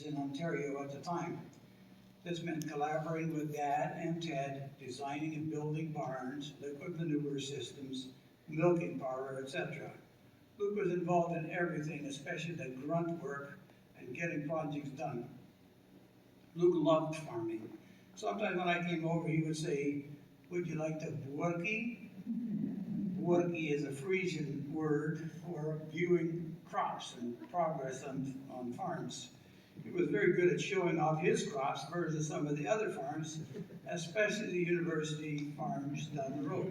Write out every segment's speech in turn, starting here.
in Ontario at the time. This meant collaborating with Dad and Ted, designing and building barns, liquid manure systems, milking power, etc. Luke was involved in everything, especially the grunt work and getting projects done. Luke loved farming. Sometimes when I came over, he would say, "Would you like to boertjie?" Boertjie is a Frisian word for viewing crops and progress on farms. He was very good at showing off his crops versus some of the other farms, especially the university farms down the road,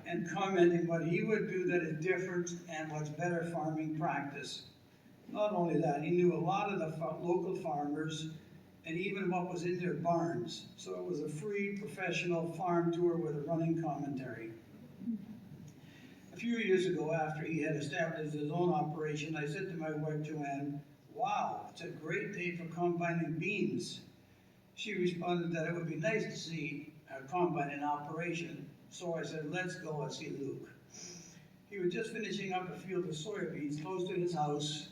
and commenting what he would do that is different and what's better farming practice. Not only that, he knew a lot of the local farmers and even what was in their barns. So it was a free professional farm tour with a running commentary. A few years ago, after he had established his own operation, I said to my wife Joanne, "Wow, it's a great day for combining beans." She responded that it would be nice to see a combine in operation. So I said, "Let's go and see Luke." He was just finishing up a field of soybeans close to his house.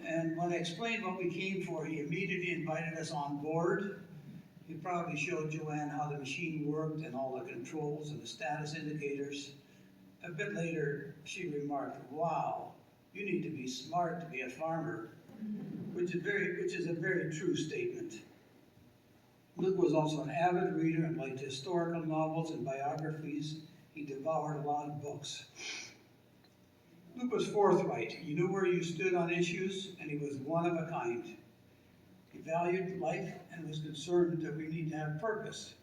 And when I explained what we came for, he immediately invited us on board. He probably showed Joanne how the machine worked and all the controls and the status indicators. A bit later, she remarked, "Wow, you need to be smart to be a farmer," which is a very true statement. Luke was also an avid reader and liked historical novels and biographies. He devoured a lot of books. Luke was forthright. He knew where you stood on issues, and he was one of a kind. He valued life and was concerned that we need to have purpose.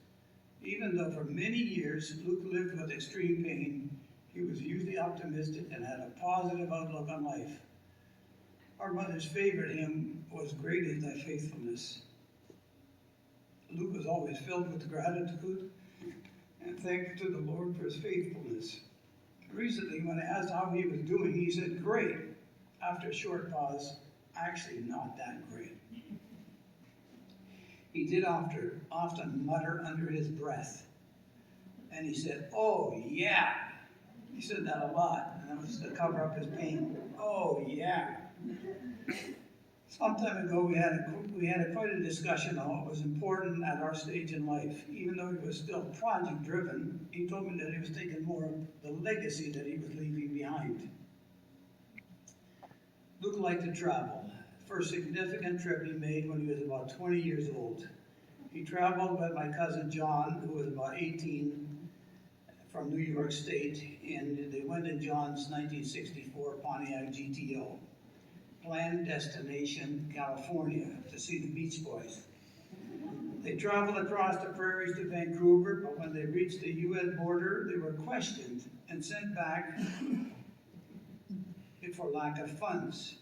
Even though for many years Luke lived with extreme pain, he was usually optimistic and had a positive outlook on life. Our mother's favorite hymn was "Great is Thy Faithfulness." Luke was always filled with gratitude and thankful to the Lord for his faithfulness. Recently, when I asked how he was doing, he said, "Great." After a short pause, "Actually not that great." He did often mutter under his breath. And he said, "Oh, yeah." He said that a lot, and that was to cover up his pain. "Oh, yeah." Some time ago, we had quite a discussion on what was important at our stage in life. Even though he was still project-driven, he told me that he was thinking more of the legacy that he was leaving behind. Luke liked to travel. First significant trip he made when he was about 20 years old. He traveled with my cousin John, who was about 18, from New York State, and they went in John's 1964 Pontiac GTO. Planned destination, California, to see the Beach Boys. They traveled across the prairies to Vancouver, but when they reached the U.S. border, they were questioned and sent back for lack of funds.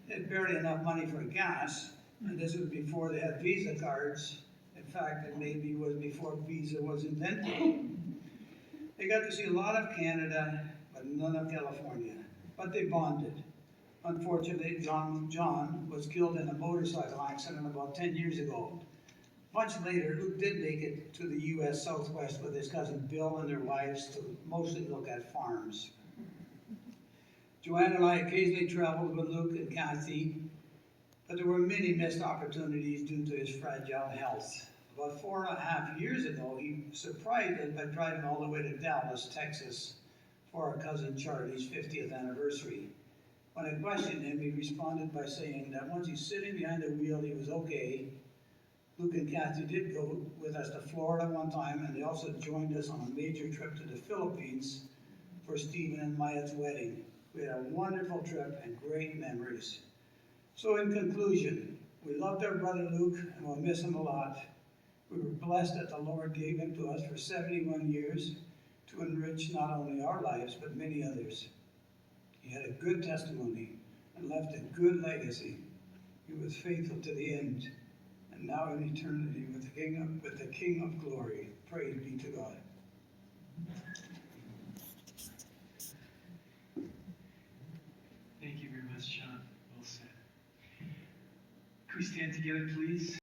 They had barely enough money for gas, and this was before they had Visa cards. In fact, it maybe was before Visa was invented. They got to see a lot of Canada, but none of California. But they bonded. Unfortunately, John was killed in a motorcycle accident about 10 years ago. Much later, Luke did make it to the U.S. Southwest with his cousin Bill and their wives to mostly look at farms. Joanne and I occasionally traveled with Luke and Kathy, but there were many missed opportunities due to his fragile health. About 4.5 years ago, he surprised us by driving all the way to Dallas, Texas, for our cousin Charlie's 50th anniversary. When I questioned him, he responded by saying that once he's sitting behind the wheel, he was okay. Luke and Kathy did go with us to Florida one time, and they also joined us on a major trip to the Philippines for Stephen and Maya's wedding. We had a wonderful trip and great memories. So in conclusion, we loved our brother Luke and we'll miss him a lot. We were blessed that the Lord gave him to us for 71 years to enrich not only our lives, but many others. He had a good testimony and left a good legacy. He was faithful to the end, and now in eternity with the King of Glory. Praise be to God. Thank you very much, Sean. Well said. Can we stand together, please?